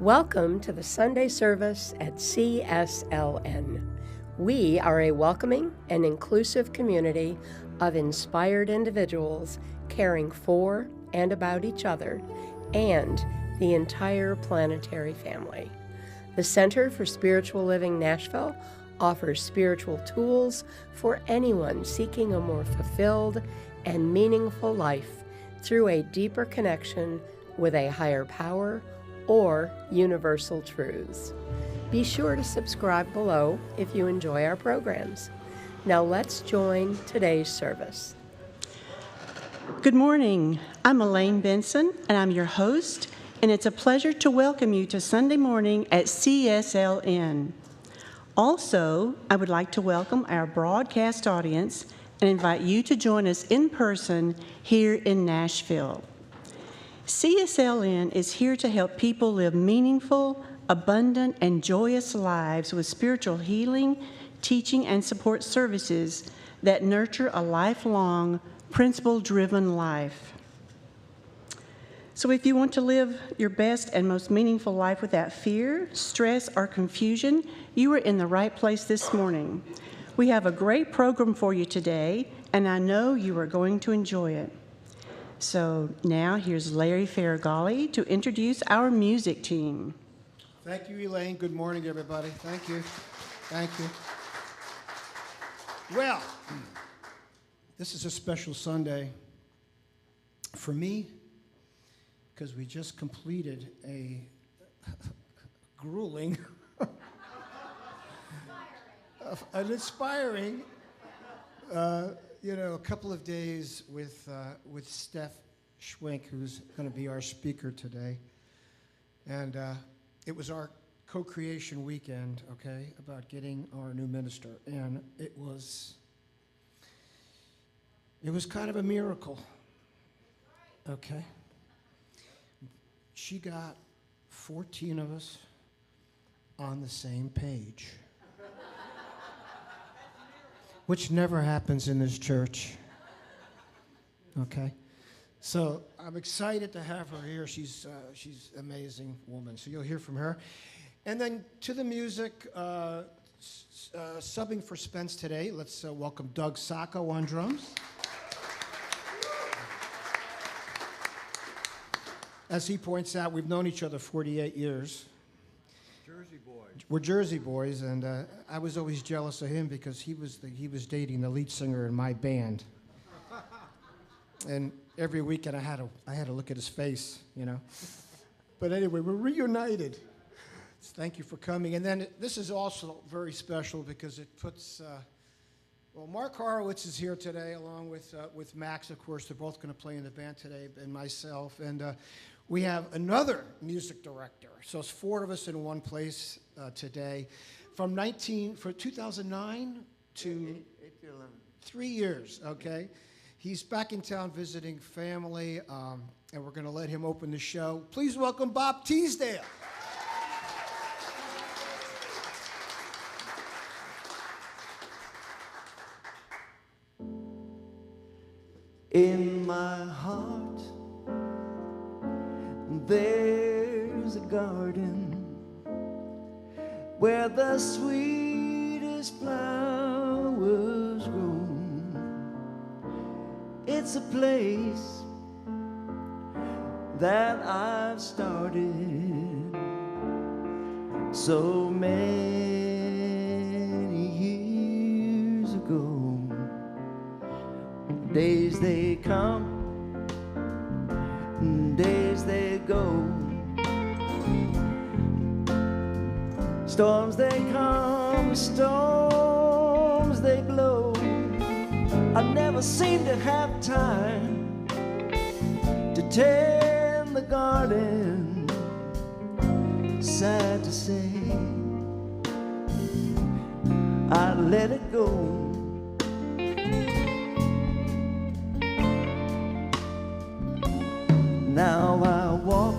Welcome to the Sunday service at CSLN. We are a welcoming and inclusive community of inspired individuals caring for and about each other and the entire planetary family. The Center for Spiritual Living Nashville offers spiritual tools for anyone seeking a more fulfilled and meaningful life through a deeper connection with a higher power or universal truths. Be sure to subscribe below if you enjoy our programs. Now let's join today's service. Good morning. I'm Elaine Benson, and I'm your host, and it's a pleasure to welcome you to Sunday morning at CSLN. Also, I would like to welcome our broadcast audience and invite you to join us in person here in Nashville. CSLN is here to help people live meaningful, abundant, and joyous lives with spiritual healing, teaching, and support services that nurture a lifelong, principle-driven life. So if you want to live your best and most meaningful life without fear, stress, or confusion, you are in the right place this morning. We have a great program for you today, and I know you are going to enjoy it. So now here's Larry Farragalli to introduce our music team. Thank you, Elaine. Good morning, everybody. Thank you. Thank you. Well, this is a special Sunday for me because we just completed a grueling, an inspiring, a couple of days with Stef, Swink, who's going to be our speaker today. And it was our co-creation weekend, okay, about getting our new minister. And it was kind of a miracle, okay? She got 14 of us on the same page, which never happens in this church, okay? So I'm excited to have her here. She's an amazing woman, so you'll hear from her. And then to the music, subbing for Spence today, let's welcome Doug Sacco on drums. As he points out, we've known each other 48 years. Jersey boys. We're Jersey boys, and I was always jealous of him because he was dating the lead singer in my band. And every weekend I had to look at his face, you know. But anyway, we're reunited. So thank you for coming. And then this is also very special because it puts. Mark Horowitz is here today, along with Max, of course. They're both going to play in the band today, and myself. And we have another music director. So it's four of us in one place today. From 2009 to 3 years, okay? He's back in town visiting family, and we're going to let him open the show. Please welcome Bob Teasdale. In my heart, there's a garden where the sweetest flowers grow. It's a place that I've started so many years ago. Days they come, days they go. Storms they come, storms they blow. I never seem to have time to tend the garden. Sad to say, I let it go. Now I walk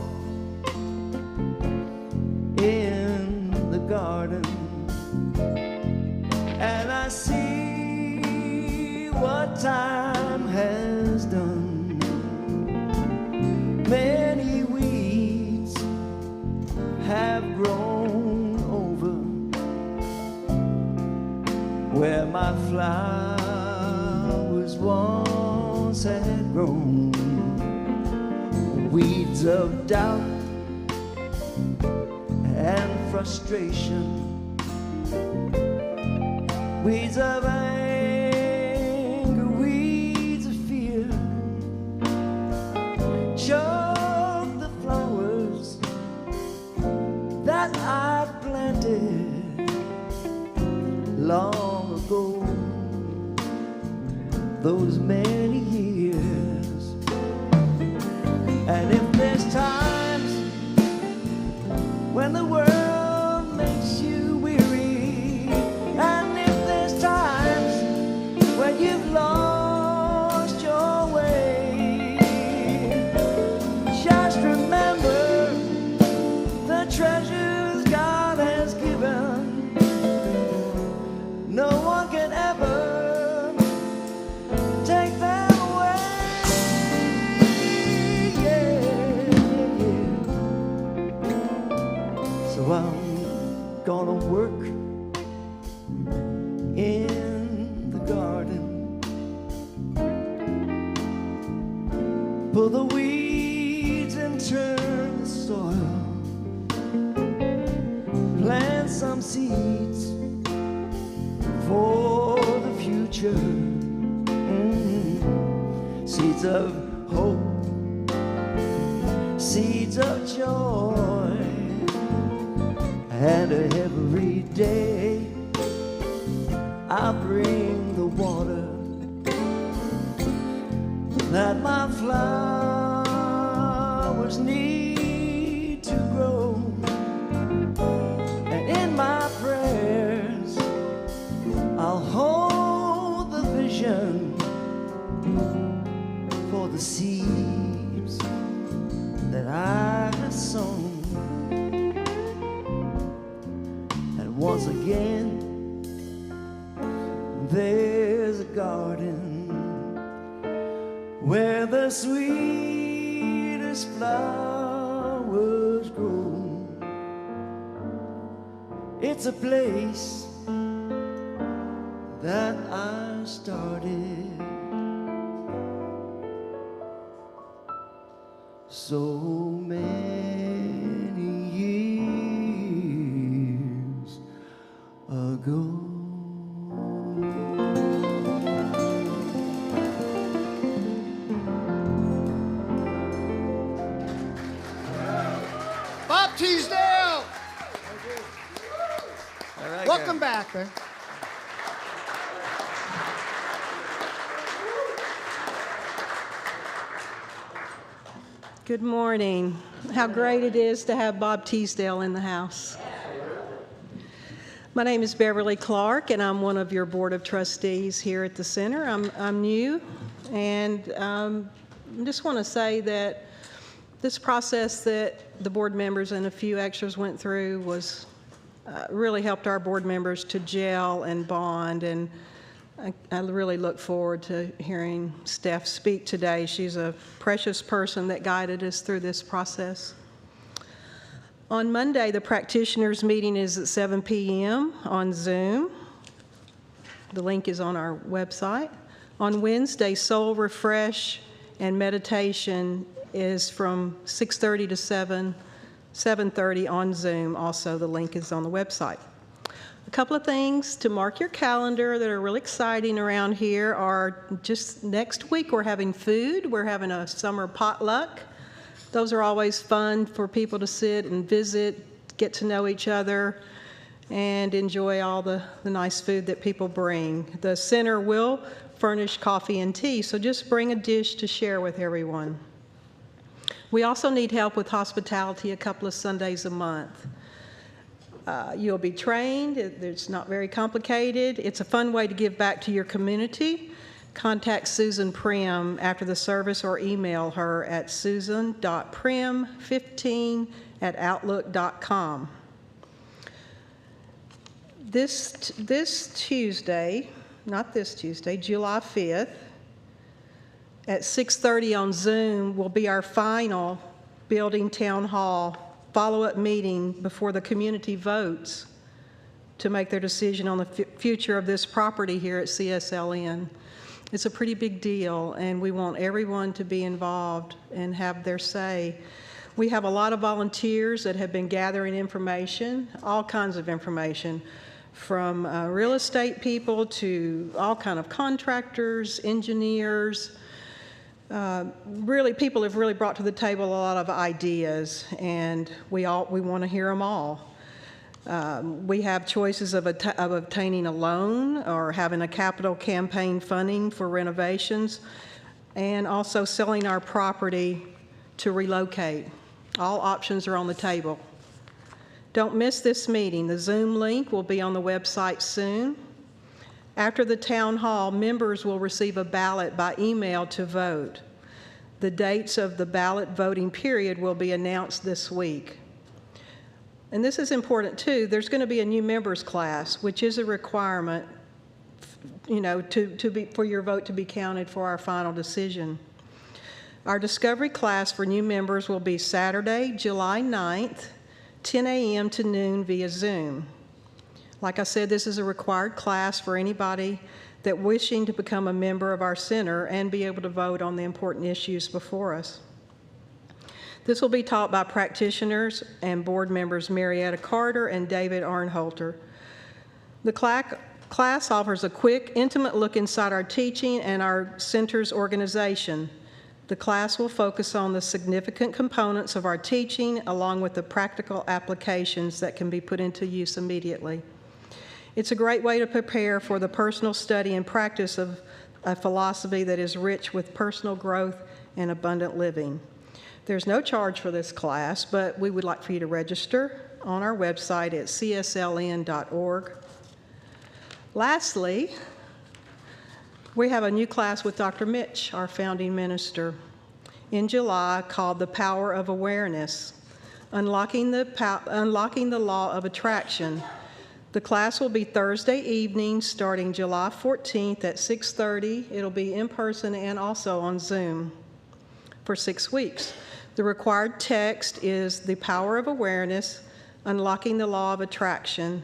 in the garden and I see what time has done. Many weeds my flowers once had grown. Weeds of doubt and frustration, weeds of anger, weeds of fear, choke the flowers that I planted long ago, those many years. And if there's times when the world makes you weary, and if there's times when you've lost your way, just remember the treasures God has given. No one can ever take them away. Yeah, yeah. So I'm gonna work in the garden, pull the weeds and turn the soil, plant some seeds for the future. Seeds of hope, seeds of joy, and every day I bring the water that my flowers need to grow. And in my prayers I'll hold the vision for the seeds that I have sown. And once again, there's a garden where the sweetest flowers grow. It's a place that I started so many years ago. Bob Teasdale! All right, Welcome guys. back, man. Good morning. How great it is to have Bob Teasdale in the house. My name is Beverly Clark, and I'm one of your Board of Trustees here at the Center. I'm new, and I just want to say that this process that the board members and a few extras went through was really helped our board members to gel and bond, and I really look forward to hearing Stef speak today. She's a precious person that guided us through this process. On Monday, the practitioners' meeting is at 7 p.m. on Zoom. The link is on our website. On Wednesday, Soul Refresh and meditation is from 6:30 to 7:30 on Zoom. Also, the link is on the website. A couple of things to mark your calendar that are really exciting around here are just next week we're having food. We're having a summer potluck. Those are always fun for people to sit and visit, get to know each other, and enjoy all the nice food that people bring. The center will furnish coffee and tea, so just bring a dish to share with everyone. We also need help with hospitality a couple of Sundays a month. You'll be trained. It's not very complicated. It's a fun way to give back to your community. Contact Susan Prim after the service or email her at susan.prim15@outlook.com. This Tuesday, not this Tuesday, July 5th, at 6:30 on Zoom will be our final building town hall follow-up meeting before the community votes to make their decision on the future of this property here at CSLN. It's a pretty big deal, and we want everyone to be involved and have their say. We have a lot of volunteers that have been gathering information, all kinds of information, from real estate people to all kind of contractors, engineers. Really, people have really brought to the table a lot of ideas, and we want to hear them all. We have choices of obtaining a loan or having a capital campaign funding for renovations, and also selling our property to relocate. All options are on the table. Don't miss this meeting. The Zoom link will be on the website soon. After the town hall, members will receive a ballot by email to vote. The dates of the ballot voting period will be announced this week. And this is important too. There's going to be a new members class, which is a requirement, for your vote to be counted for our final decision. Our discovery class for new members will be Saturday, July 9th, 10 a.m. to noon via Zoom. Like I said, this is a required class for anybody that wishing to become a member of our center and be able to vote on the important issues before us. This will be taught by practitioners and board members Marietta Carter and David Arnholter. The class offers a quick, intimate look inside our teaching and our center's organization. The class will focus on the significant components of our teaching along with the practical applications that can be put into use immediately. It's a great way to prepare for the personal study and practice of a philosophy that is rich with personal growth and abundant living. There's no charge for this class, but we would like for you to register on our website at csln.org. Lastly, we have a new class with Dr. Mitch, our founding minister, in July called The Power of Awareness, Unlocking the Law of Attraction. The class will be Thursday evening starting July 14th at 6:30. It'll be in person and also on Zoom for 6 weeks. The required text is The Power of Awareness, Unlocking the Law of Attraction,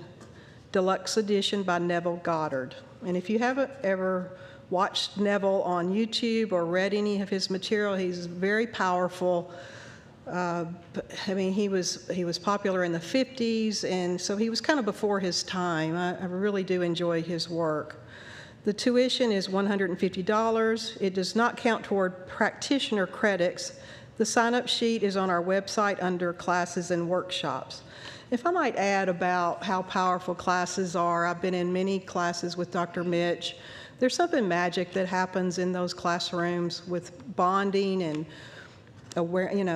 Deluxe Edition by Neville Goddard. And if you haven't ever watched Neville on YouTube or read any of his material, he's very powerful. He was popular in the 50s, and so he was kind of before his time. I really do enjoy his work. The tuition is $150. It does not count toward practitioner credits. The sign-up sheet is on our website under classes and workshops. If I might add about how powerful classes are, I've been in many classes with Dr. Mitch. There's something magic that happens in those classrooms with bonding and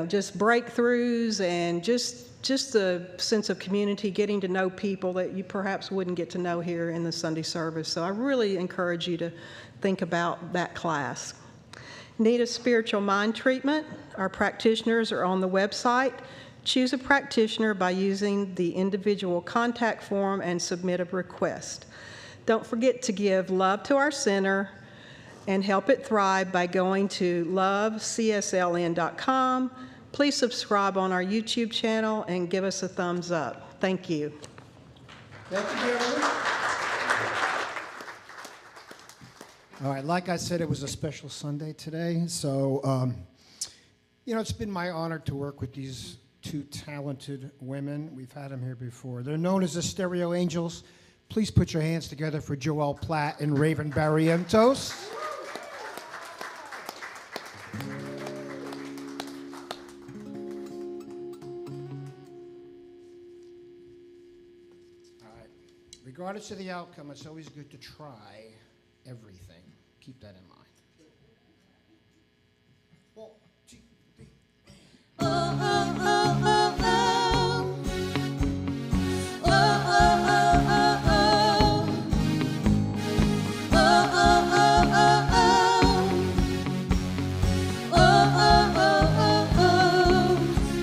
just breakthroughs and just a sense of community, getting to know people that you perhaps wouldn't get to know here in the Sunday service. So I really encourage you to think about that class. Need a spiritual mind treatment? Our practitioners are on the website. Choose a practitioner by using the individual contact form and submit a request. Don't forget to give love to our center and help it thrive by going to lovecsln.com. Please subscribe on our YouTube channel and give us a thumbs up. Thank you. Thank you, Beverly. All right, like I said, it was a special Sunday today. So, it's been my honor to work with these two talented women. We've had them here before. They're known as the Stereo Angels. Please put your hands together for Joelle Platt and Raven Barrientos. All right. Regardless of the outcome, it's always good to try everything. Keep that in mind. 1, 2, 3. Oh, oh, oh, oh, oh. Oh, oh, oh, oh, oh. Oh, oh, oh, oh, oh. Oh, oh, oh, oh, oh.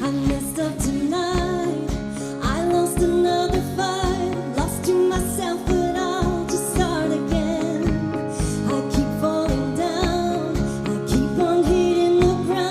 I messed up tonight. I lost another fight. Lost to myself, but I'll just start again. I keep falling down. I keep on hitting the ground.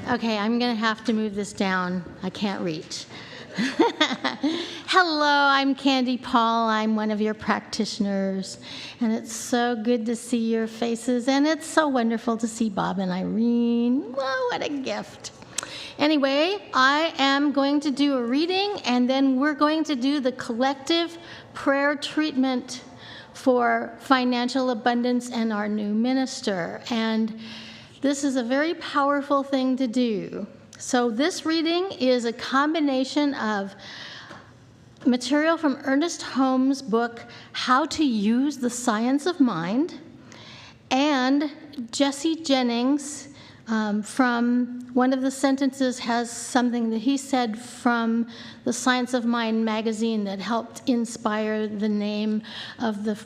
Okay, I'm going to have to move this down. I can't reach. Hello, I'm Candy Paul. I'm one of your practitioners, and it's so good to see your faces, and it's so wonderful to see Bob and Irene. Whoa, what a gift. Anyway, I am going to do a reading, and then we're going to do the collective prayer treatment for financial abundance and our new minister. And this is a very powerful thing to do. So this reading is a combination of material from Ernest Holmes' book, How to Use the Science of Mind, and Jesse Jennings from one of the sentences has something that he said from the Science of Mind magazine that helped inspire the name of the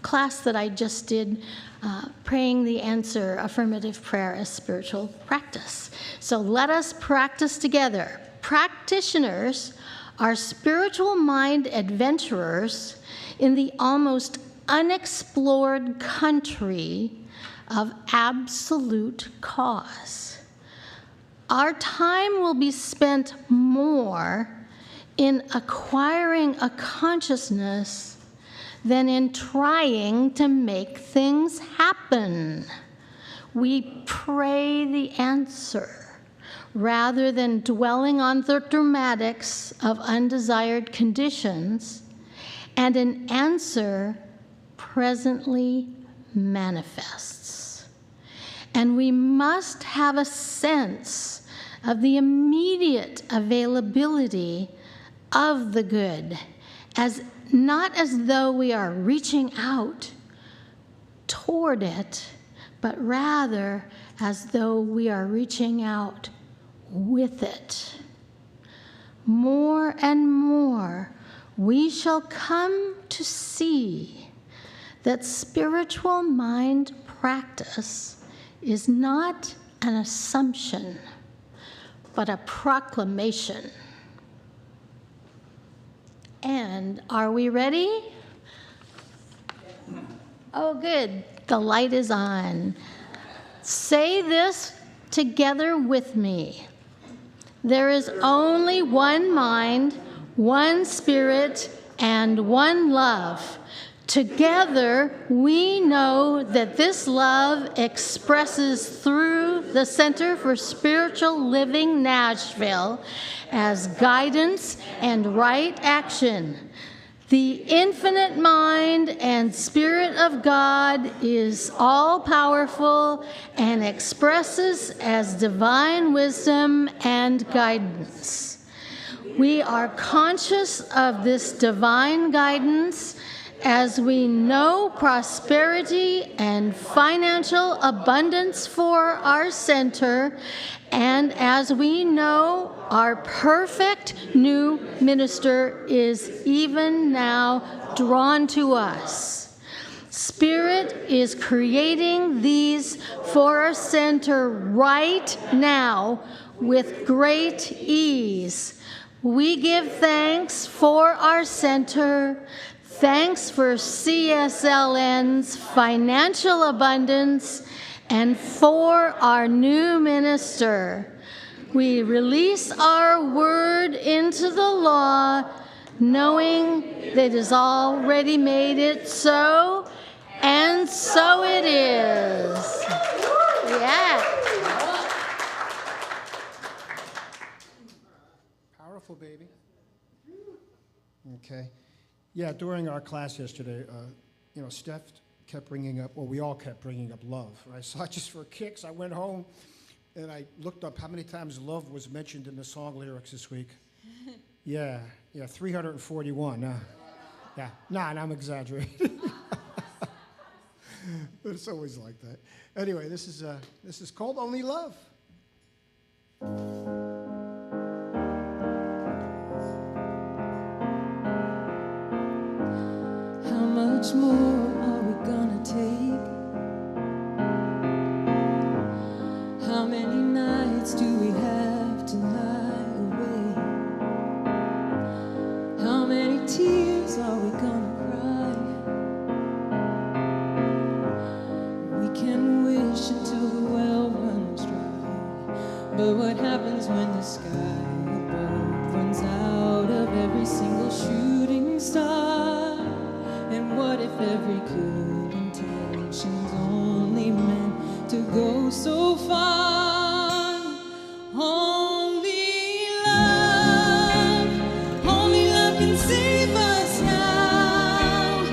class that I just did, Praying the Answer, Affirmative Prayer as Spiritual Practice. So let us practice together. Practitioners are spiritual mind adventurers in the almost unexplored country of absolute cause. Our time will be spent more in acquiring a consciousness than in trying to make things happen. We pray the answer rather than dwelling on the dramatics of undesired conditions, and an answer presently manifests. And we must have a sense of the immediate availability of the good, as not as though we are reaching out toward it, but rather as though we are reaching out with it. More and more, we shall come to see that spiritual mind practice is not an assumption, but a proclamation. And are we ready? Oh, good. The light is on. Say this together with me. There is only one mind, one spirit, and one love. Together, we know that this love expresses through the Center for Spiritual Living Nashville as guidance and right action. The infinite mind and spirit of God is all-powerful and expresses as divine wisdom and guidance. We are conscious of this divine guidance as we know prosperity and financial abundance for our center, and as we know our perfect new minister is even now drawn to us. Spirit is creating these for our center right now with great ease. We give thanks for our center. Thanks for CSLN's financial abundance and for our new minister. We release our word into the law, knowing that it has already made it so, and so it is. Yeah. Powerful, baby. Okay. Yeah, during our class yesterday, Stef kept bringing up, well, we all kept bringing up love, right? So just for kicks, I went home and I looked up how many times love was mentioned in the song lyrics this week. Yeah, 341. Yeah, and I'm exaggerating. But it's always like that. Anyway, this is called Only Love. How much more are we gonna take? How many nights do we have to lie awake? How many tears are we gonna cry? We can wish until the well runs dry. sky above runs out of every single shooting star? And what if every good intention's only meant to go so far? Only love can save us now.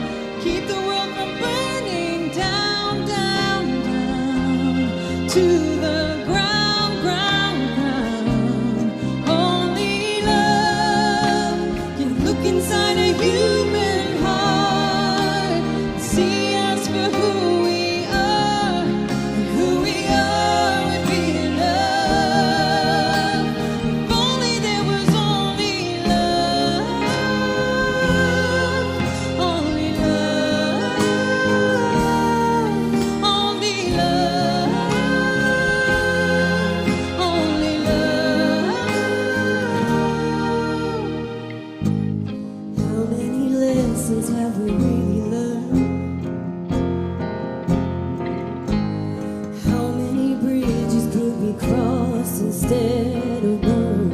Keep the world from burning down, down, down to the ground, ground, ground. Only love can look inside a human heart, see us for who we are, and who we are would be enough. If only there was only love, only love, only love, only love. How many lessons have we really learned? How many bridges could we cross instead of burn?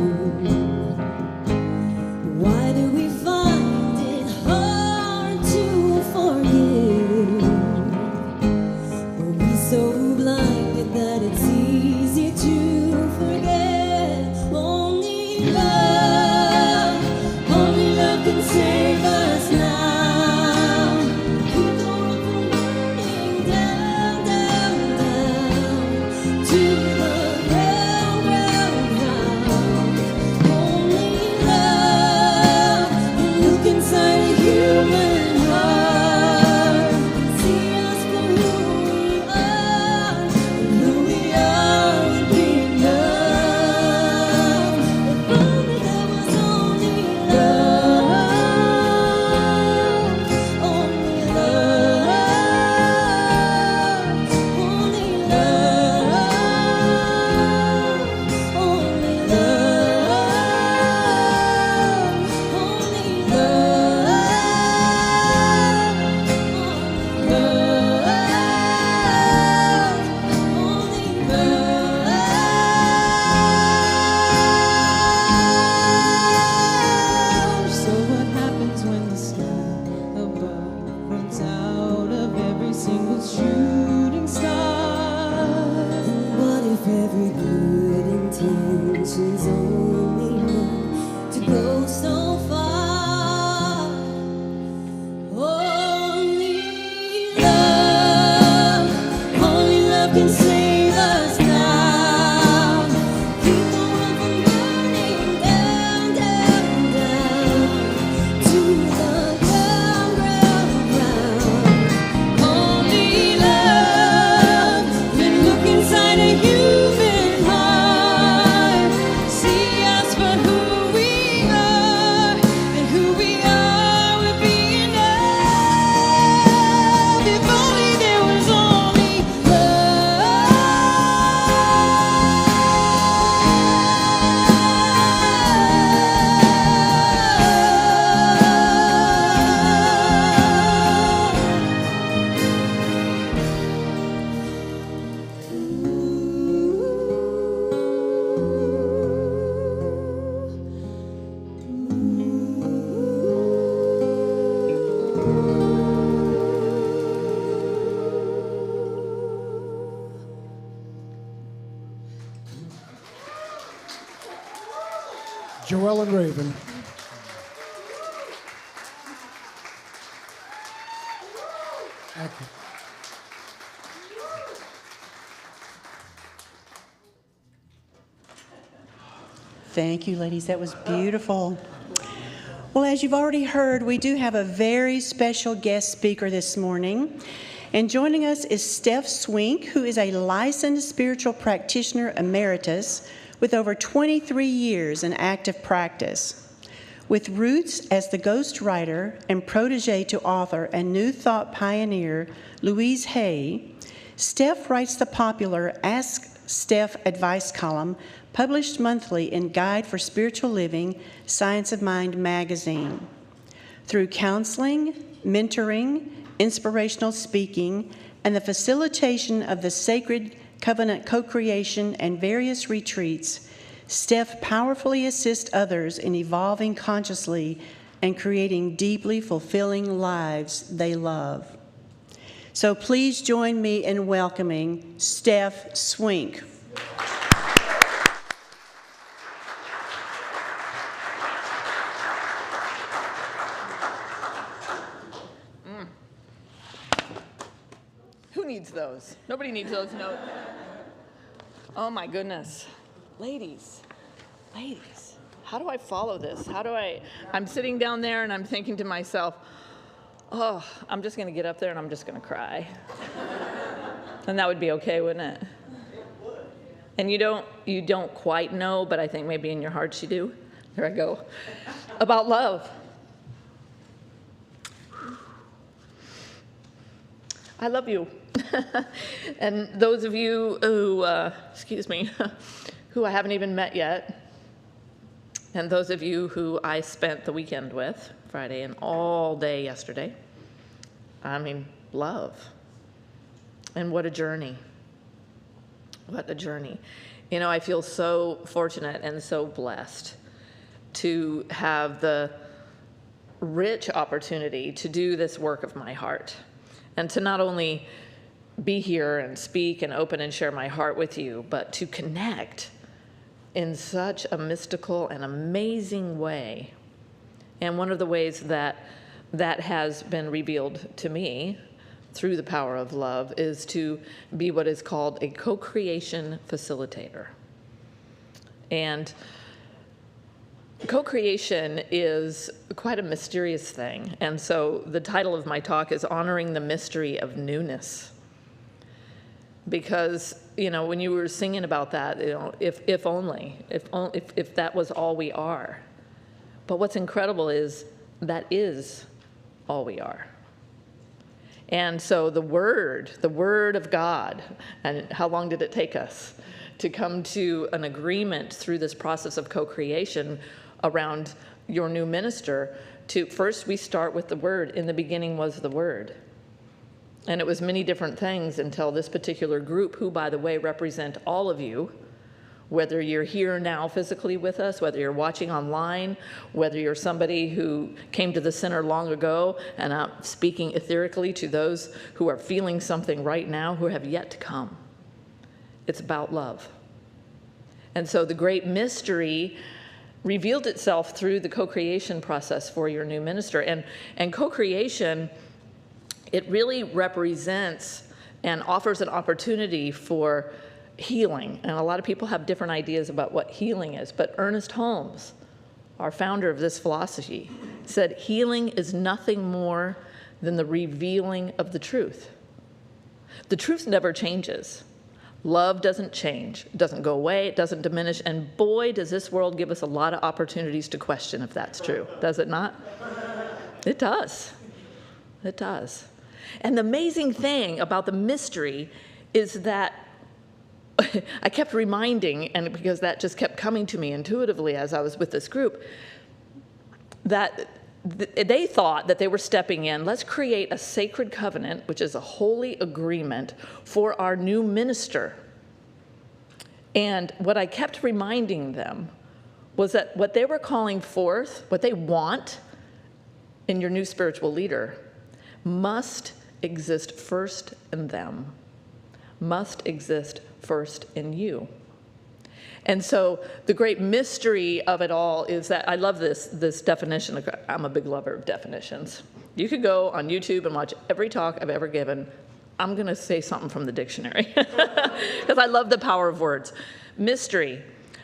Why do we find it hard to forgive? Are we so blinded that it's easy to forget? Only love can save us now. Keep the world from burning down, down, down to the ground, ground, ground. Only love can look inside a human heart, see us for who we are, and who we are would be enough. If only there was only love, only love, only love, only So what happens when the sky above runs out of every single shooting star? And what if every good intention's only meant to go so far? Only love can save us now. Keep the world from burning down, down, down to the ground, ground, ground. Only love can look inside a human heart, see us for who we are, and who we are would be enough. If only there was only Joelle and Raven. Thank you. Thank you, ladies. That was beautiful. Well, as you've already heard, we do have a very special guest speaker this morning. And joining us is Stef Swink, who is a licensed spiritual practitioner emeritus with over 23 years in active practice. With roots as the ghostwriter and protege to author and New Thought pioneer Louise Hay, Stef writes the popular Ask Stef advice column published monthly in Guide for Spiritual Living, Science of Mind magazine. Through counseling, mentoring, inspirational speaking, and the facilitation of the Sacred Covenant co-creation and various retreats, Stef powerfully assists others in evolving consciously and creating deeply fulfilling lives they love. So please join me in welcoming Stef Swink. Who needs those? Nobody needs those, no. Oh my goodness. Ladies, how do I follow this? I'm sitting down there and I'm thinking to myself, oh, I'm just gonna get up there and I'm just gonna cry. And that would be okay, wouldn't it? And you don't quite know, but I think maybe in your hearts you do. There I go. About love. I love you. And those of you who, who I haven't even met yet, and those of you who I spent the weekend with, Friday and all day yesterday, I mean, love. And what a journey. What a journey. You know, I feel so fortunate and so blessed to have the rich opportunity to do this work of my heart. And to not only be here and speak and open and share my heart with you, but to connect in such a mystical and amazing way. And one of the ways that has been revealed to me through the power of love is to be what is called a co-creation facilitator. And co-creation is quite a mysterious thing. And so the title of my talk is Honoring the Mystery of Newness. Because, you know, when you were singing about that, you know, if that was all we are. But what's incredible is that is all we are. And so the Word of God, and how long did it take us to come to an agreement through this process of co-creation around your new minister? To first we start with the Word. In the beginning was the Word. And it was many different things until this particular group, who, by the way, represent all of you, whether you're here now physically with us, whether you're watching online, whether you're somebody who came to the center long ago, and I'm speaking etherically to those who are feeling something right now who have yet to come. It's about love. And so the great mystery revealed itself through the co-creation process for your new minister. And co-creation, it really represents and offers an opportunity for healing. And a lot of people have different ideas about what healing is. But Ernest Holmes, our founder of this philosophy, said healing is nothing more than the revealing of the truth. The truth never changes. Love doesn't change. It doesn't go away. It doesn't diminish. And boy, does this world give us a lot of opportunities to question if that's true. Does it not? It does. It does. And the amazing thing about the mystery is that I kept reminding, and because that just kept coming to me intuitively as I was with this group, that they thought that they were stepping in, let's create a sacred covenant, which is a holy agreement for our new minister. And what I kept reminding them was that what they were calling forth, what they want in your new spiritual leader, must exist first in them, must exist first in you. And so the great mystery of it all is that I love this definition. I'm a big lover of definitions. You could go on YouTube and watch every talk I've ever given. I'm going to say something from the dictionary because I love the power of words. Mystery,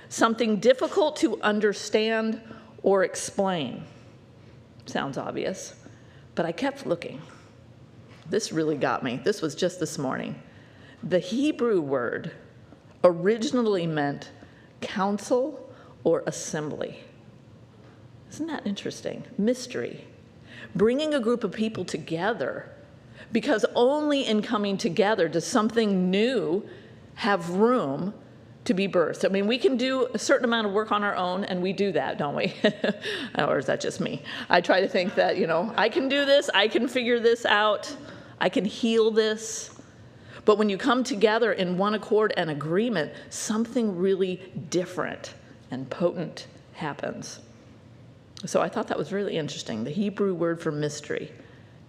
something difficult to understand or explain. Sounds obvious, but I kept looking. This really got me. This was just this morning. The Hebrew word originally meant council or assembly. Isn't that interesting? Mystery. Bringing a group of people together, because only in coming together does something new have room to be birthed. I mean, we can do a certain amount of work on our own, and we do that, don't we? Or is that just me? I try to think that, you know, I can do this, I can figure this out, I can heal this. But when you come together in one accord and agreement, something really different and potent happens. So I thought that was really interesting. The Hebrew word for mystery,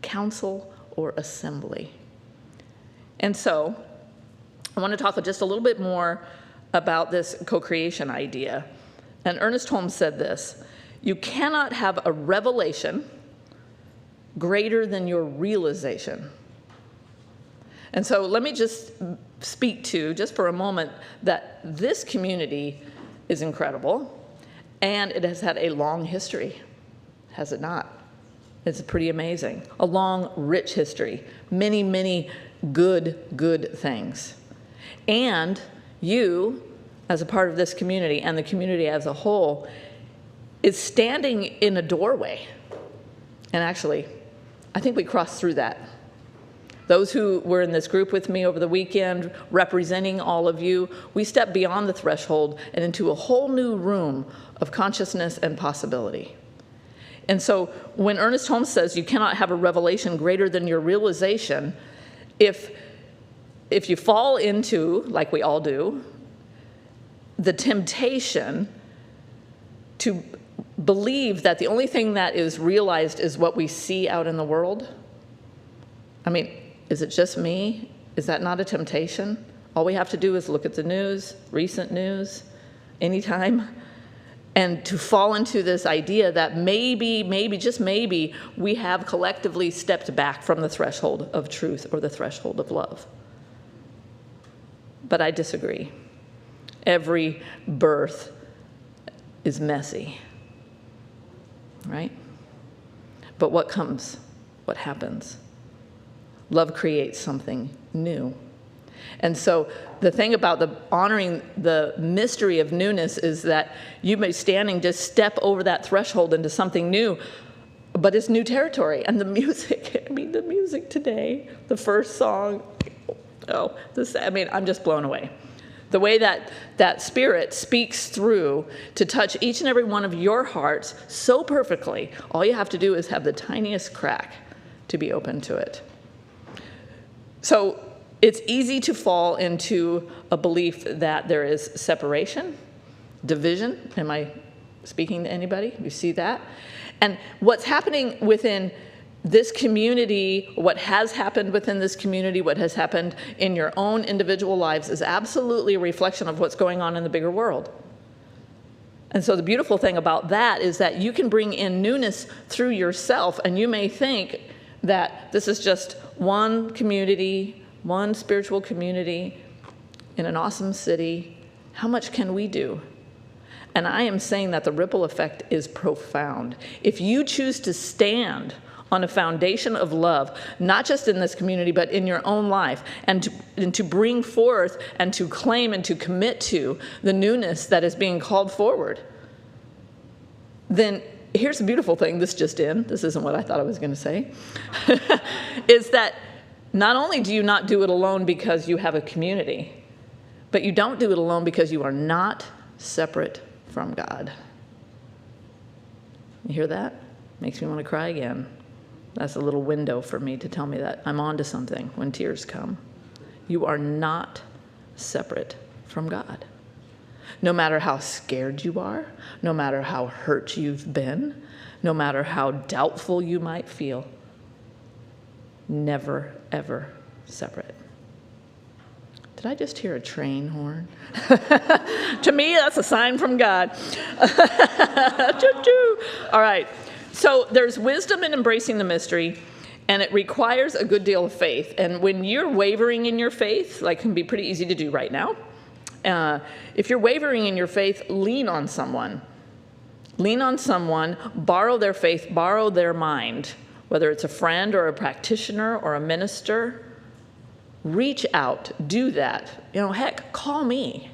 council or assembly. And so I want to talk just a little bit more about this co-creation idea. And Ernest Holmes said this: you cannot have a revelation greater than your realization. And so let me just speak to, just for a moment, that this community is incredible, and it has had a long history, has it not? It's pretty amazing. A long, rich history. Many, many good things. And you, as a part of this community, and the community as a whole, is standing in a doorway. And actually, I think we crossed through that. Those who were in this group with me over the weekend, representing all of you, we stepped beyond the threshold and into a whole new room of consciousness and possibility. And so when Ernest Holmes says you cannot have a revelation greater than your realization, if you fall into, like we all do, the temptation to believe that the only thing that is realized is what we see out in the world, I mean, is it just me? Is that not a temptation? All we have to do is look at the news, recent news, anytime, and to fall into this idea that maybe, just maybe, we have collectively stepped back from the threshold of truth or the threshold of love. But I disagree. Every birth is messy, right? But what comes? What happens? Love creates something new. And so the thing about honoring the mystery of newness is that you may just step over that threshold into something new, but it's new territory. And the music, the music today, the first song, I'm just blown away. The way that Spirit speaks through to touch each and every one of your hearts so perfectly, all you have to do is have the tiniest crack to be open to it. So it's easy to fall into a belief that there is separation, division. Am I speaking to anybody? You see that? And what's happening within this community, what has happened within this community, what has happened in your own individual lives is absolutely a reflection of what's going on in the bigger world. And so the beautiful thing about that is that you can bring in newness through yourself, and you may think that this is just one community, one spiritual community in an awesome city. How much can we do? And I am saying that the ripple effect is profound. If you choose to stand on a foundation of love, not just in this community, but in your own life, and to bring forth and to claim and to commit to the newness that is being called forward, then here's the beautiful thing, this isn't what I thought I was going to say, is that not only do you not do it alone because you have a community, but you don't do it alone because you are not separate from God. You hear that? Makes me want to cry again. That's a little window for me to tell me that I'm onto something when tears come. You are not separate from God. No matter how scared you are, no matter how hurt you've been, no matter how doubtful you might feel, never, ever separate. Did I just hear a train horn? To me, that's a sign from God. Choo-choo. All right. So there's wisdom in embracing the mystery, and it requires a good deal of faith. And when you're wavering in your faith, like can be pretty easy to do right now, if you're wavering in your faith, lean on someone. Lean on someone, borrow their faith, borrow their mind, whether it's a friend or a practitioner or a minister. Reach out, do that. Heck, call me.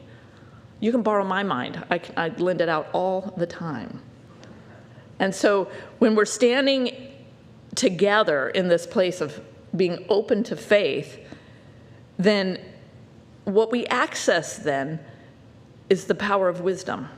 You can borrow my mind. I lend it out all the time. And so when we're standing together in this place of being open to faith, then what we access then is the power of wisdom.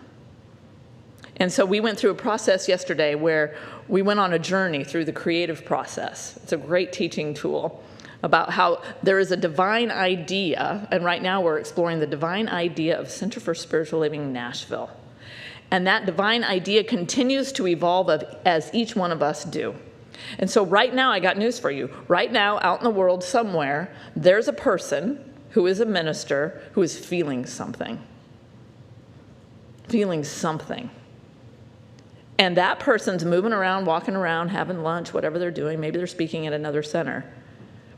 And so we went through a process yesterday where we went on a journey through the creative process. It's a great teaching tool about how there is a divine idea, and right now we're exploring the divine idea of Center for Spiritual Living Nashville. And that divine idea continues to evolve as each one of us do. And so right now, I got news for you. Right now, out in the world somewhere, there's a person who is a minister who is feeling something. Feeling something. And that person's moving around, walking around, having lunch, whatever they're doing. Maybe they're speaking at another center.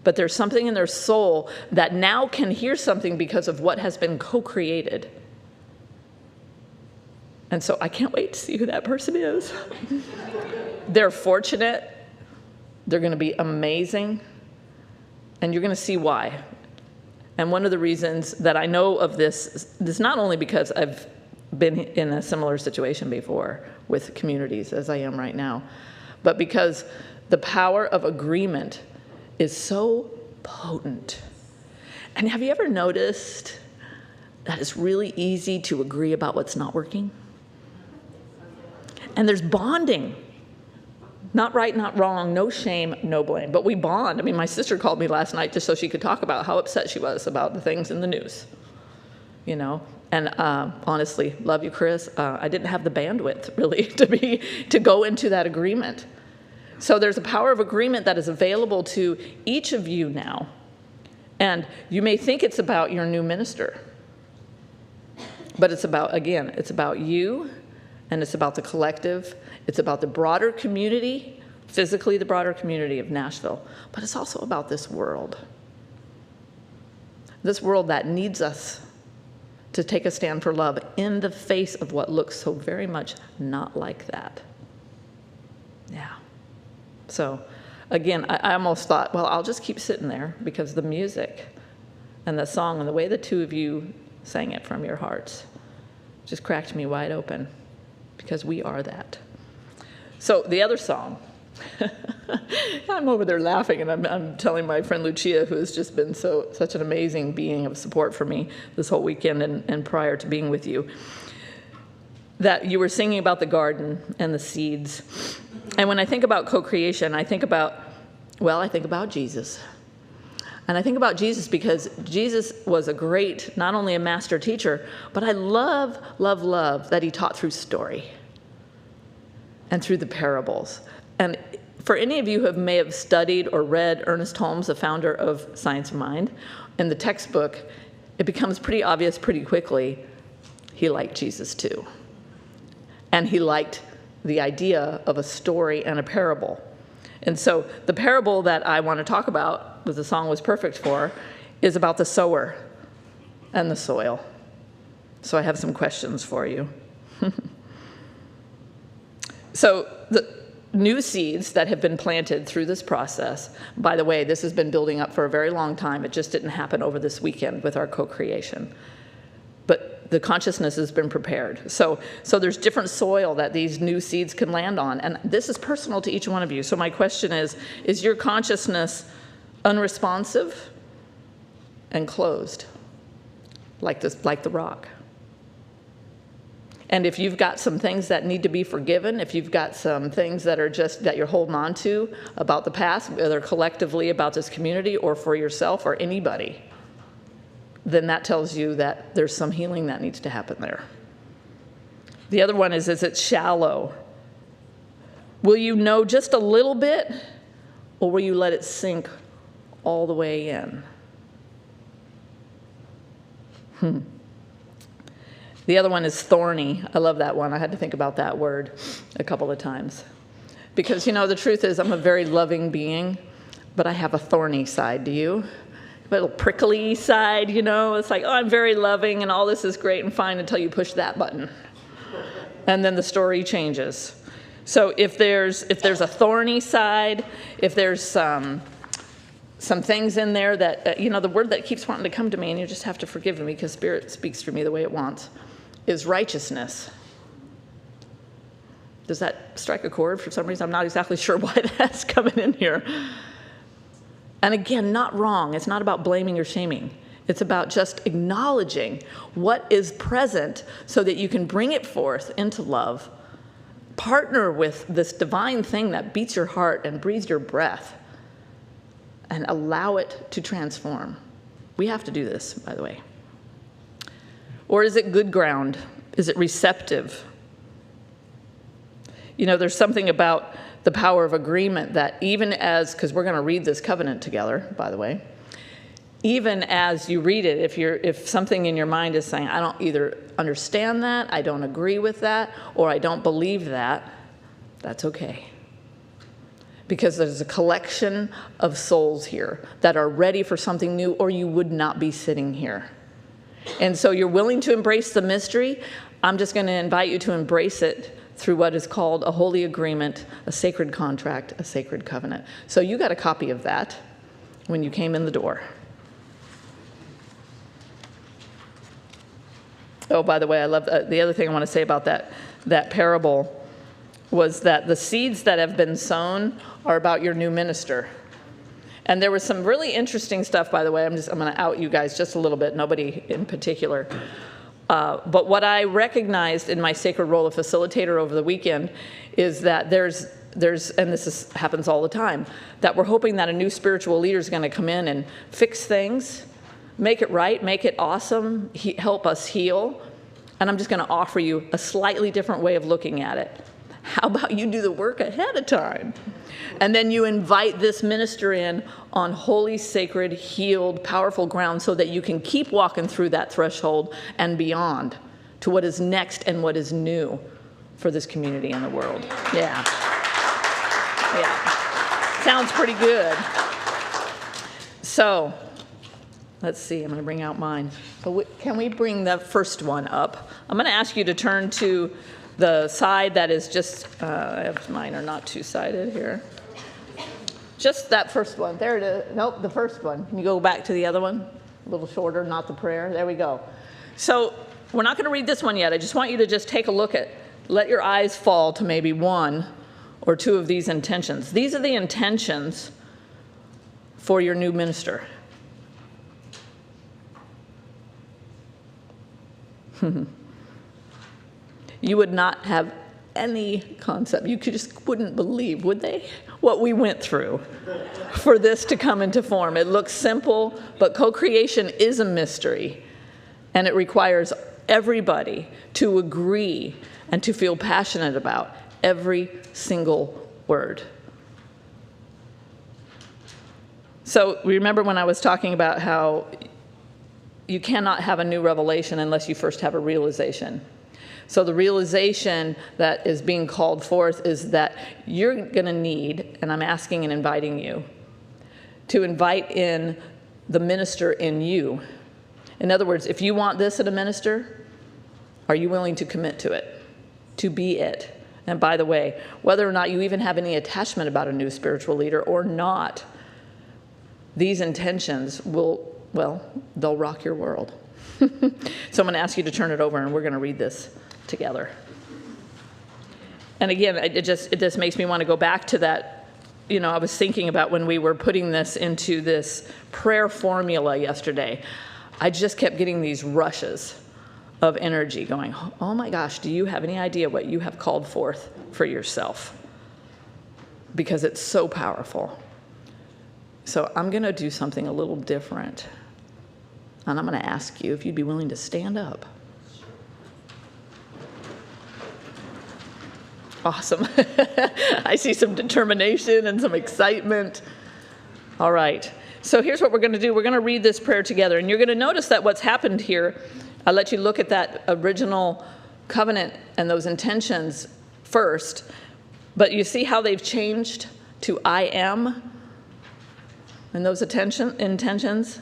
But there's something in their soul that now can hear something because of what has been co-created. And so I can't wait to see who that person is. They're fortunate. They're going to be amazing. And you're going to see why. And one of the reasons that I know of this is not only because I've been in a similar situation before with communities as I am right now, but because the power of agreement is so potent. And have you ever noticed that it's really easy to agree about what's not working? And there's bonding. Not right, not wrong, no shame, no blame. But we bond. I mean, my sister called me last night just so she could talk about how upset she was about the things in the news. You know? And honestly, love you, Chris. I didn't have the bandwidth, really, to go into that agreement. So there's a power of agreement that is available to each of you now. And you may think it's about your new minister. But it's about, again, it's about you, and it's about the collective. It's about the broader community, physically the broader community of Nashville. But it's also about this world. This world that needs us to take a stand for love in the face of what looks so very much not like that. Yeah. So, again, I almost thought, well, I'll just keep sitting there because the music and the song and the way the two of you sang it from your hearts just cracked me wide open because we are that. So the other song, I'm over there laughing, and I'm telling my friend Lucia, who has just been such an amazing being of support for me this whole weekend and prior to being with you, that you were singing about the garden and the seeds. And when I think about co-creation, I think about Jesus. And I think about Jesus because Jesus was a great, not only a master teacher, but I love that he taught through story and through the parables. And for any of you who may have studied or read Ernest Holmes, the founder of Science of Mind, in the textbook, it becomes pretty obvious pretty quickly he liked Jesus too. And he liked the idea of a story and a parable. And so the parable that I want to talk about, that the song was perfect for, is about the sower and the soil. So I have some questions for you. So the new seeds that have been planted through this process, by the way, this has been building up for a very long time. It just didn't happen over this weekend with our co-creation. But the consciousness has been prepared. So there's different soil that these new seeds can land on. And this is personal to each one of you. So my question is your consciousness unresponsive and closed, like the rock? And if you've got some things that need to be forgiven, if you've got some things that are just that you're holding on to about the past, whether collectively about this community or for yourself or anybody, then that tells you that there's some healing that needs to happen there. The other one is it shallow? Will you know just a little bit, or will you let it sink all the way in? The other one is thorny. I love that one. I had to think about that word a couple of times. Because, you know, the truth is I'm a very loving being, but I have a thorny side. Do you? A little prickly side, you know? It's like, oh, I'm very loving and all this is great and fine until you push that button. And then the story changes. So if there's a thorny side, if there's some things in there that, you know, the word that keeps wanting to come to me, and you just have to forgive me because Spirit speaks through me the way it wants, is righteousness. Does that strike a chord? For some reason, I'm not exactly sure why that's coming in here. And again, not wrong. It's not about blaming or shaming. It's about just acknowledging what is present so that you can bring it forth into love. Partner with this divine thing that beats your heart and breathes your breath and allow it to transform. We have to do this, by the way. Or is it good ground? Is it receptive? there's something about the power of agreement that even as, because we're going to read this covenant together, by the way, even as you read it, if something in your mind is saying, I don't either understand that, I don't agree with that, or I don't believe that, that's okay. Because there's a collection of souls here that are ready for something new, or you would not be sitting here. And so you're willing to embrace the mystery. I'm just going to invite you to embrace it through what is called a holy agreement, a sacred contract, a sacred covenant. So you got a copy of that when you came in the door. Oh, by the way, I love the other thing I want to say about that parable was that the seeds that have been sown are about your new minister. And there was some really interesting stuff, by the way. I'm going to out you guys just a little bit, nobody in particular. But what I recognized in my sacred role of facilitator over the weekend is that there's and this happens all the time, that we're hoping that a new spiritual leader is going to come in and fix things, make it right, make it awesome, help us heal. And I'm just going to offer you a slightly different way of looking at it. How about you do the work ahead of time? And then you invite this minister in on holy, sacred, healed, powerful ground so that you can keep walking through that threshold and beyond to what is next and what is new for this community and the world. Yeah. Sounds pretty good. So, let's see, I'm going to bring out mine. Can we bring the first one up? I'm going to ask you to turn to the side that is just, mine are not two-sided here. Just that first one. There it is. Nope, the first one. Can you go back to the other one? A little shorter, not the prayer. There we go. So we're not going to read this one yet. I just want you to just take a look let your eyes fall to maybe one or two of these intentions. These are the intentions for your new minister. You would not have any concept. You just wouldn't believe, would they, what we went through for this to come into form. It looks simple, but co-creation is a mystery, and it requires everybody to agree and to feel passionate about every single word. So remember when I was talking about how you cannot have a new revelation unless you first have a realization. So the realization that is being called forth is that you're going to need, and I'm asking and inviting you, to invite in the minister in you. In other words, if you want this in a minister, are you willing to commit to it, to be it? And by the way, whether or not you even have any attachment about a new spiritual leader or not, these intentions will, they'll rock your world. So I'm going to ask you to turn it over, and we're going to read this together. And again, it just makes me want to go back to that. I was thinking about when we were putting this into this prayer formula yesterday. I just kept getting these rushes of energy going, oh my gosh, do you have any idea what you have called forth for yourself? Because it's so powerful. So I'm going to do something a little different. And I'm going to ask you if you'd be willing to stand up. Awesome. I see some determination and some excitement. All right. So here's what we're going to do. We're going to read this prayer together. And you're going to notice that what's happened here, I'll let you look at that original covenant and those intentions first. But you see how they've changed to I am? And those intentions?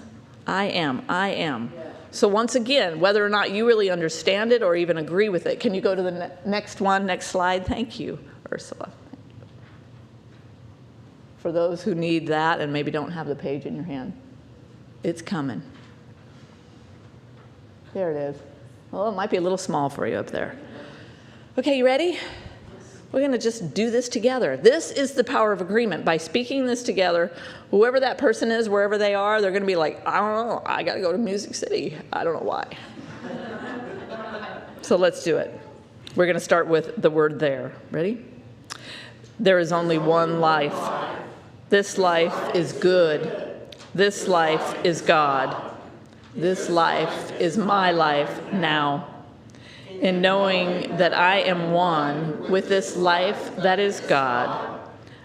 I am. So once again, whether or not you really understand it or even agree with it, can you go to the next one, next slide? Thank you, Ursula. For those who need that and maybe don't have the page in your hand, it's coming. There it is. Well, it might be a little small for you up there. Okay, you ready? We're going to just do this together. This is the power of agreement. By speaking this together, whoever that person is, wherever they are, they're going to be like, I don't know, I got to go to Music City. I don't know why. So let's do it. We're going to start with the word there. Ready? There is only one life. This life is good. This life is God. This life is my life now. in knowing that I am one with this life that is God.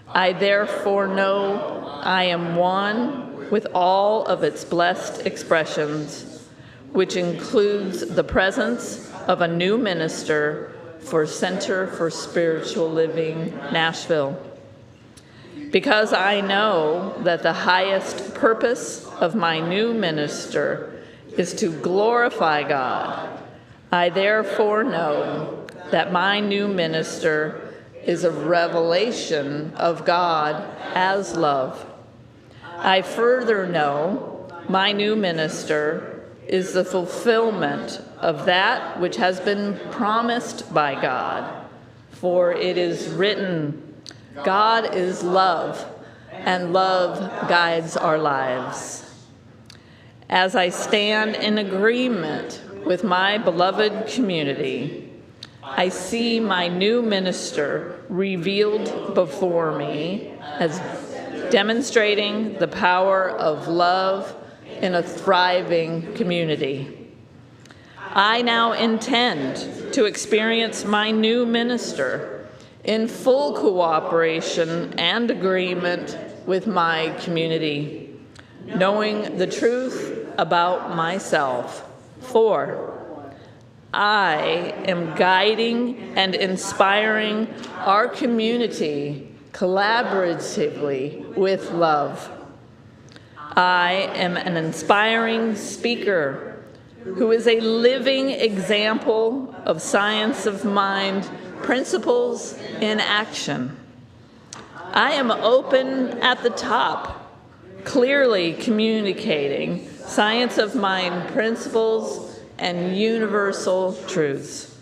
I therefore know I am one with all of its blessed expressions, which includes the presence of a new minister for Center for Spiritual Living, Nashville. Because I know that the highest purpose of my new minister is to glorify God, I therefore know that my new minister is a revelation of God as love. I further know my new minister is the fulfillment of that which has been promised by God. For it is written, God is love, and love guides our lives. As I stand in agreement with my beloved community, I see my new minister revealed before me as demonstrating the power of love in a thriving community. I now intend to experience my new minister in full cooperation and agreement with my community, knowing the truth about myself. For I am guiding and inspiring our community collaboratively with love. I am an inspiring speaker who is a living example of science of mind principles in action. I am open at the top, clearly communicating science of mind principles and universal truths.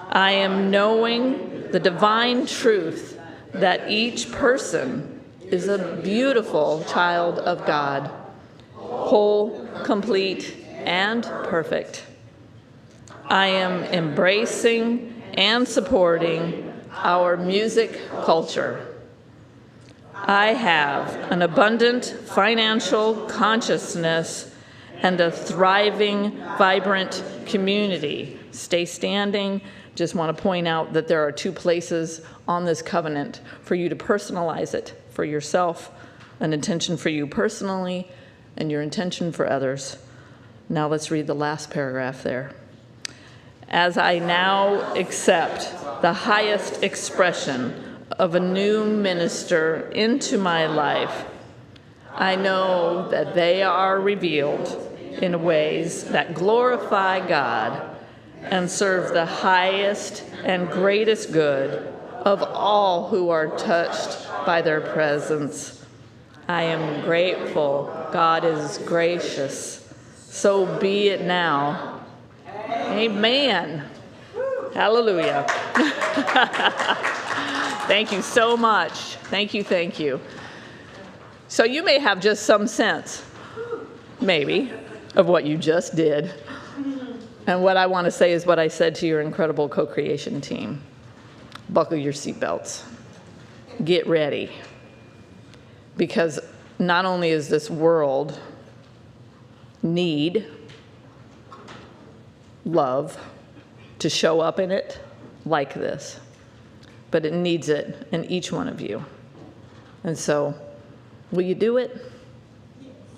I am knowing the divine truth that each person is a beautiful child of God, whole, complete, and perfect. I am embracing and supporting our music culture. I have an abundant financial consciousness and a thriving, vibrant community. Stay standing. Just want to point out that there are 2 places on this covenant for you to personalize it for yourself, an intention for you personally, and your intention for others. Now let's read the last paragraph there. As I now accept the highest expression of a new minister into my life, I know that they are revealed in ways that glorify God and serve the highest and greatest good of all who are touched by their presence. I am grateful. God is gracious. So be it now. Amen. Hallelujah. Thank you so much. Thank you, thank you. So you may have just some sense, maybe, of what you just did. And what I want to say is what I said to your incredible co-creation team. Buckle your seatbelts. Get ready. Because not only is this world need love to show up in it like this, but it needs it in each one of you. And so, will you do it?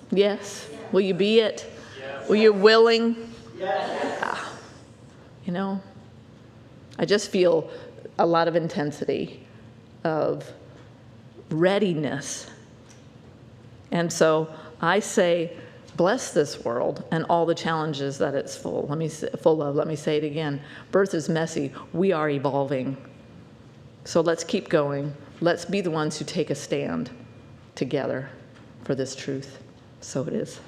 Yes. Will you be it? Yes. Will you willing? Yes. You know, I just feel a lot of intensity of readiness. And so I say, bless this world and all the challenges that it's full of. Let me say it again. Birth is messy. We are evolving. So let's keep going. Let's be the ones who take a stand together for this truth. So it is.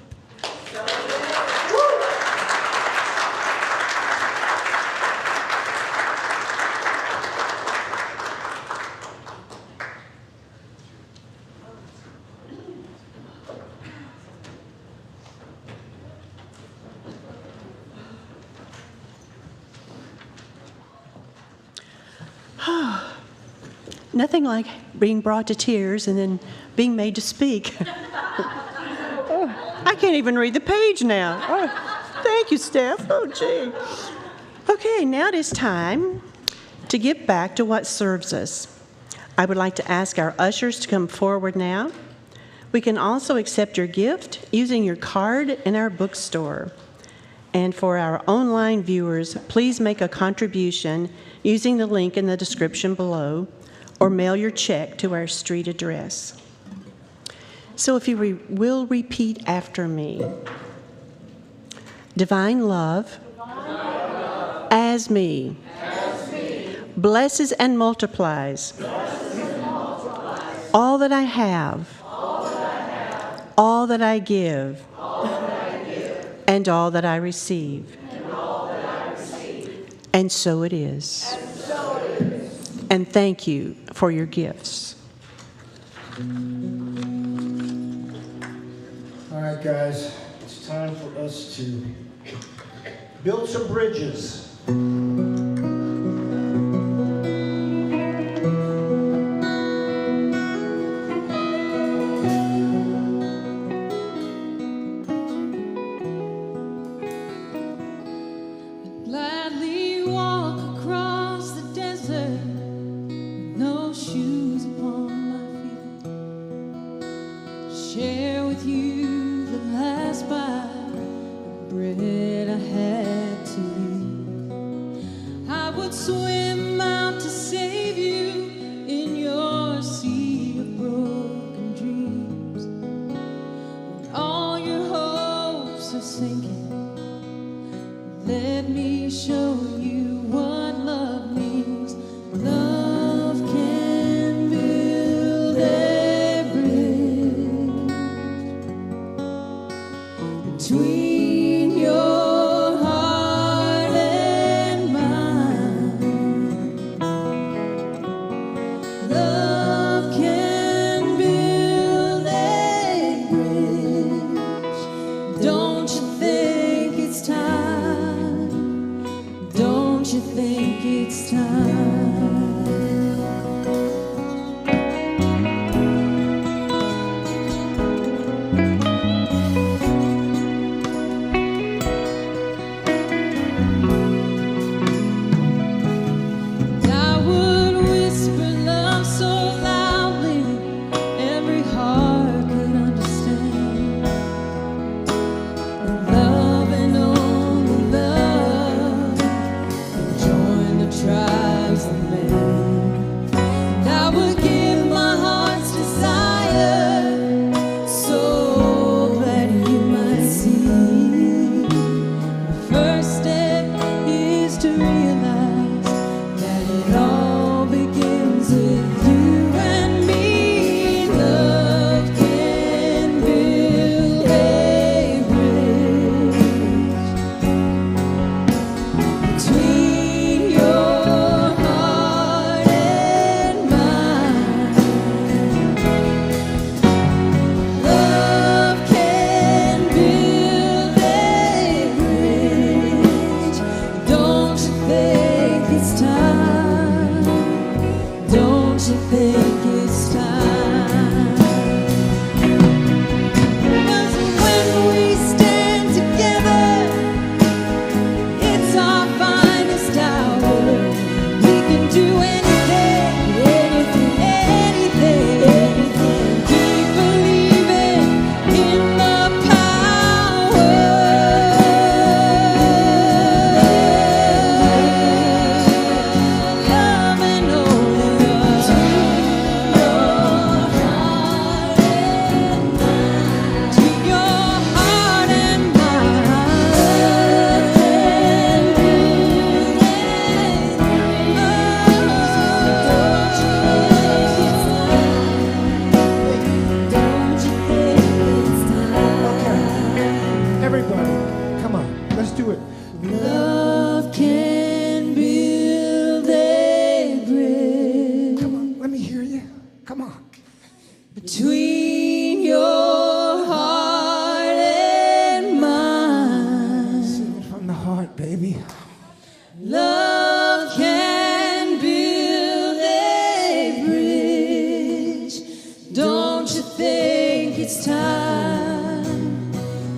Nothing like being brought to tears and then being made to speak. I can't even read the page now. Oh, thank you, Stef. Oh, gee. Okay, now it is time to give back to what serves us. I would like to ask our ushers to come forward now. We can also accept your gift using your card in our bookstore. And for our online viewers, please make a contribution using the link in the description below or mail your check to our street address. So if you will repeat after me. Divine love, as me, blesses and multiplies all that I have, all that I give, and all that I receive. And so it is. And thank you for your gifts. All right, guys, it's time for us to build some bridges. Gladly walk across the desert with no shoes upon my feet. Share with you the last bite of bread I had to eat. I would swim out to save you in your sea of broken dreams. When all your hopes are sinking, let me show you what love means. Love can build a bridge between your heart and mine. Love can build a bridge. Don't you think it's time? Don't you think it's time? I would whisper love so loudly every heart could understand. Love and only love join the tribes of men. And I would give my heart's desire so that you might see. The first step is to realize that it all begins with you and me. Love can build a bridge between your heart and mine. Love can build a bridge. Don't you think it's time? Don't you think it's time? 'Cause when we stand together, it's our finest hour. We can do anything, anything, anything, anything. Keep believing in the power. Love and only love. Between your heart and mine. Between your heart and mine. Love can build a bridge. Don't you think it's time? Everybody, come on, let's do it. Love can build a bridge Come on, let me hear you. Come on. between your heart and mine. Sing it from the heart, baby. Love can build a bridge. Don't you think it's time?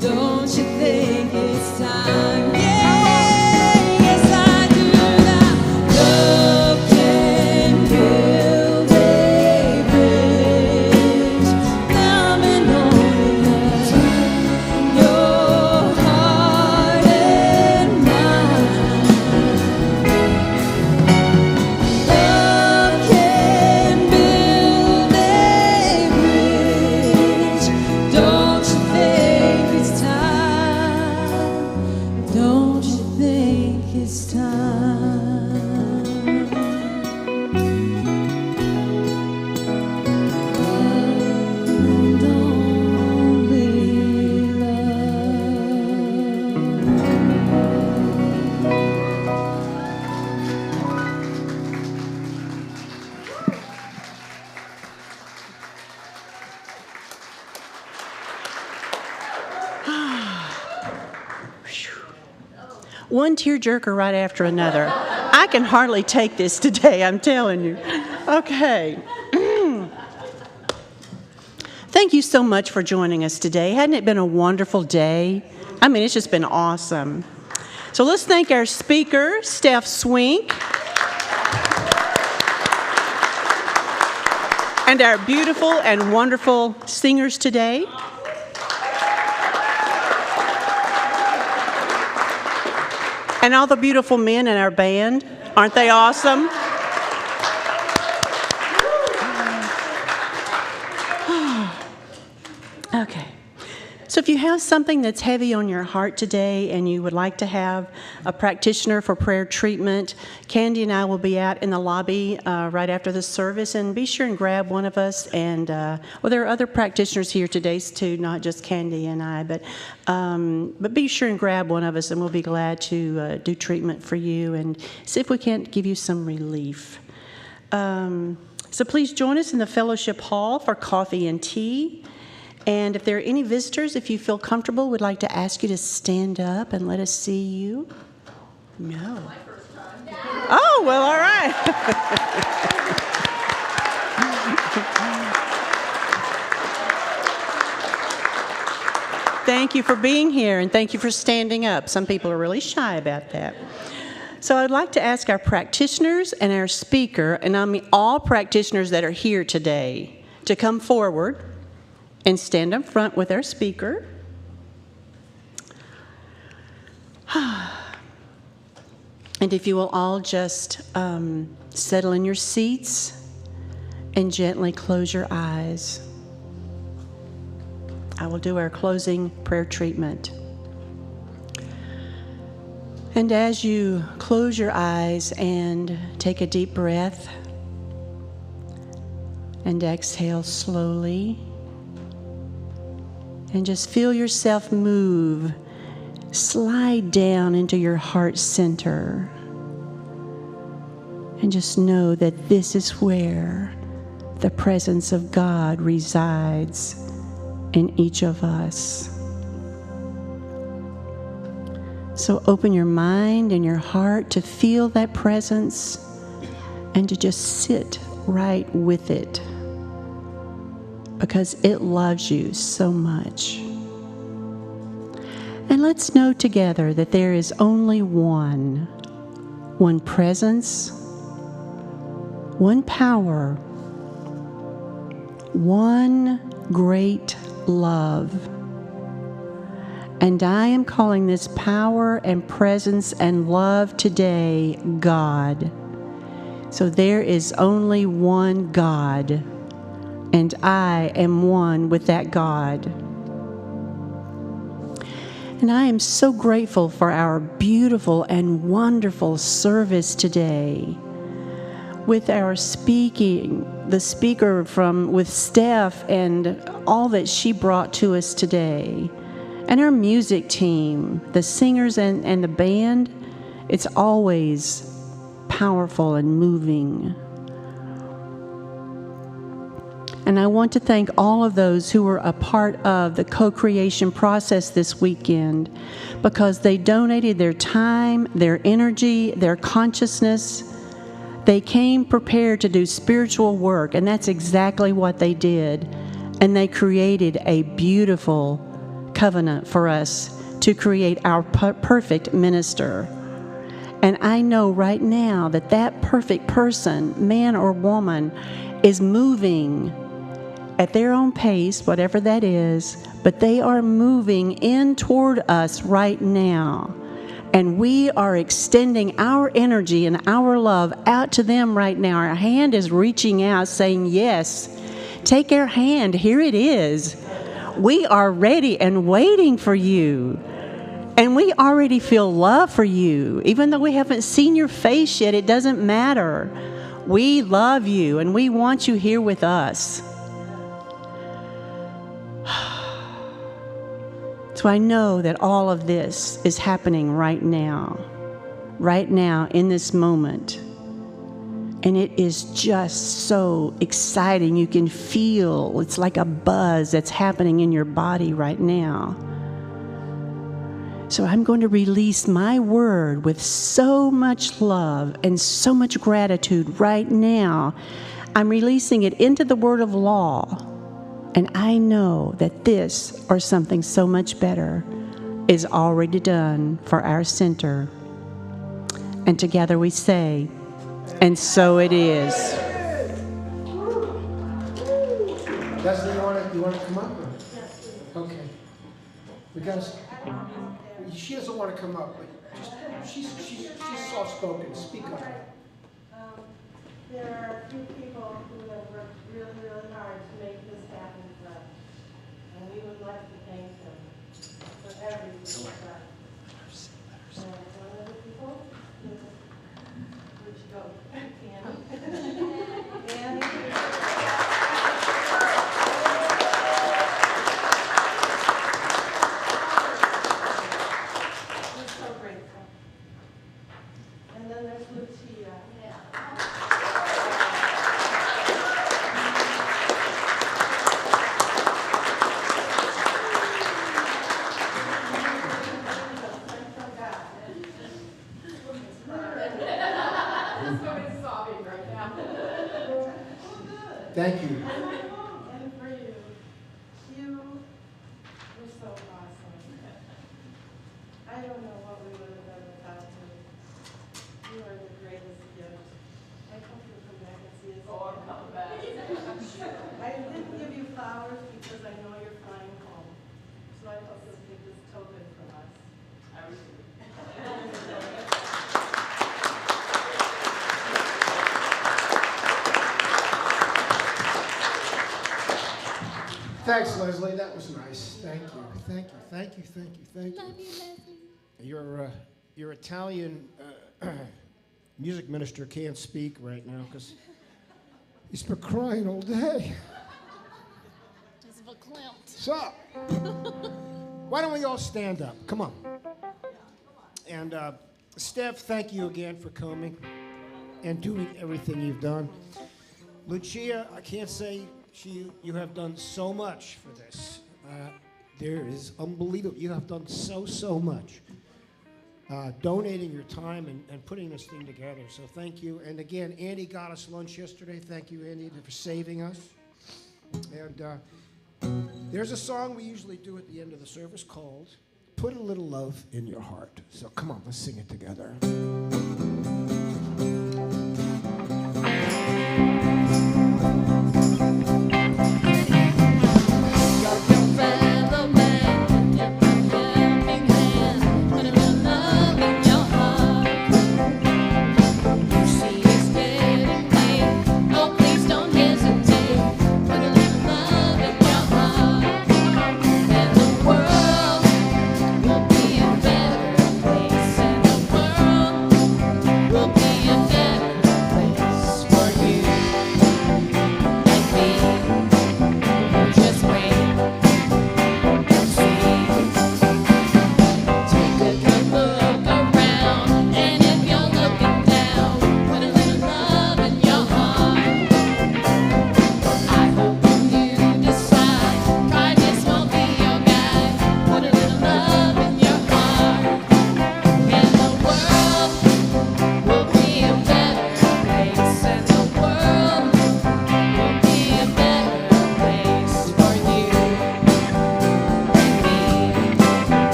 Don't you think it's time? Yeah, yes I one tearjerker right after another. I can hardly take this today, I'm telling you. Okay. Thank you so much for joining us today. Hadn't it been a wonderful day? I mean, it's just been awesome. So let's thank our speaker, Stef Swink, and our beautiful and wonderful singers today. And all the beautiful men in our band. Aren't they awesome? Okay. So if you have something that's heavy on your heart today and you would like to have a practitioner for prayer treatment, Candy and I will be out in the lobby right after the service, and be sure and grab one of us. And well, there are other practitioners here today too, not just Candy and I, but be sure and grab one of us, and we'll be glad to do treatment for you and see if we can't give you some relief. So please join us in the fellowship hall for coffee and tea. And if there are any visitors, if you feel comfortable, we'd like to ask you to stand up and let us see you. No. Oh, well, all right. Thank you for being here, and thank you for standing up. Some people are really shy about that. So I'd like to ask our practitioners and our speaker, and I mean all practitioners that are here today, to come forward and stand up front with our speaker. And if you will all just settle in your seats and gently close your eyes. I will do our closing prayer treatment. And as you close your eyes and take a deep breath and exhale slowly, and just feel yourself move, slide down into your heart center. And just know that this is where the presence of God resides in each of us. So open your mind and your heart to feel that presence and to just sit right with it, because it loves you so much. And let's know together that there is only one presence, one power, one great love. And I am calling this power and presence and love today God. So there is only one God, and I am one with that God. And I am so grateful for our beautiful and wonderful service today. With our speaking, the speaker with Stef and all that she brought to us today. And our music team, the singers and the band, it's always powerful and moving. And I want to thank all of those who were a part of the co-creation process this weekend, because they donated their time, their energy, their consciousness. They came prepared to do spiritual work, and that's exactly what they did. And they created a beautiful covenant for us to create our perfect minister. And I know right now that that perfect person, man or woman, is moving at their own pace, whatever that is, but they are moving in toward us right now. And we are extending our energy and our love out to them right now. Our hand is reaching out saying, yes, take our hand, here it is. We are ready and waiting for you. And we already feel love for you. Even though we haven't seen your face yet, it doesn't matter. We love you and we want you here with us. So I know that all of this is happening right now in this moment. And it is just so exciting. You can feel, it's like a buzz that's happening in your body right now. So I'm going to release my word with so much love and so much gratitude right now. I'm releasing it into the word of law. And I know that this, or something so much better, is already done for our center. And together we say, and so it is. Leslie, you want to come up? Okay. We got to. She doesn't want to come up, but she's soft-spoken. Speak up. There are a few people who have worked really, really hard to make this happen for us. And we would like to thank them for everything they've done. And one of the people is, where'd you go? Annie. Annie. We're so grateful. And then there's Lucia. Thank you. And for you, you were so awesome. I don't know what we would have done without you. You are the greatest gift. I hope you'll come back and see us. Oh, I'll come back. I didn't give you flowers because I know you're flying home. So I hope you'll take this token from us. I receive it. Thanks, Leslie. That was nice. Thank you. Thank you. Thank you. Thank you. Thank you. Love you, Leslie. Your Italian music minister can't speak right now because he's been crying all day. Just verklempt. So, why don't we all stand up? Come on. And Stef, thank you again for coming and doing everything you've done. Lucia, I can't say you have done so much for this. There is unbelievable. You have done so much. Donating your time and putting this thing together. So thank you. And again, Andy got us lunch yesterday. Thank you, Andy, for saving us. And there's a song we usually do at the end of the service called Put a Little Love in Your Heart. So come on, let's sing it together.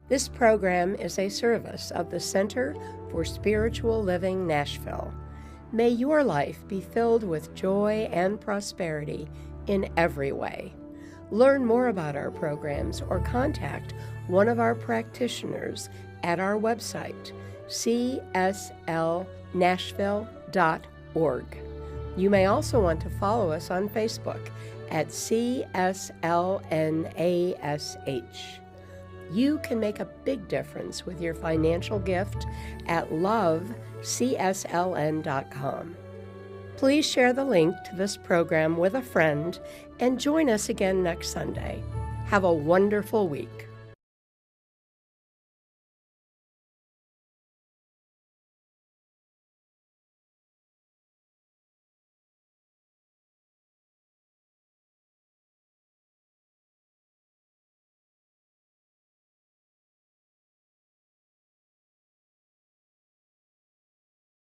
This program is a service of the Center for Spiritual Living Nashville. May your life be filled with joy and prosperity in every way. Learn more about our programs or contact one of our practitioners at our website, cslnashville.org. You may also want to follow us on Facebook at CSLNASH. You can make a big difference with your financial gift at lovecsln.com. Please share the link to this program with a friend and join us again next Sunday. Have a wonderful week.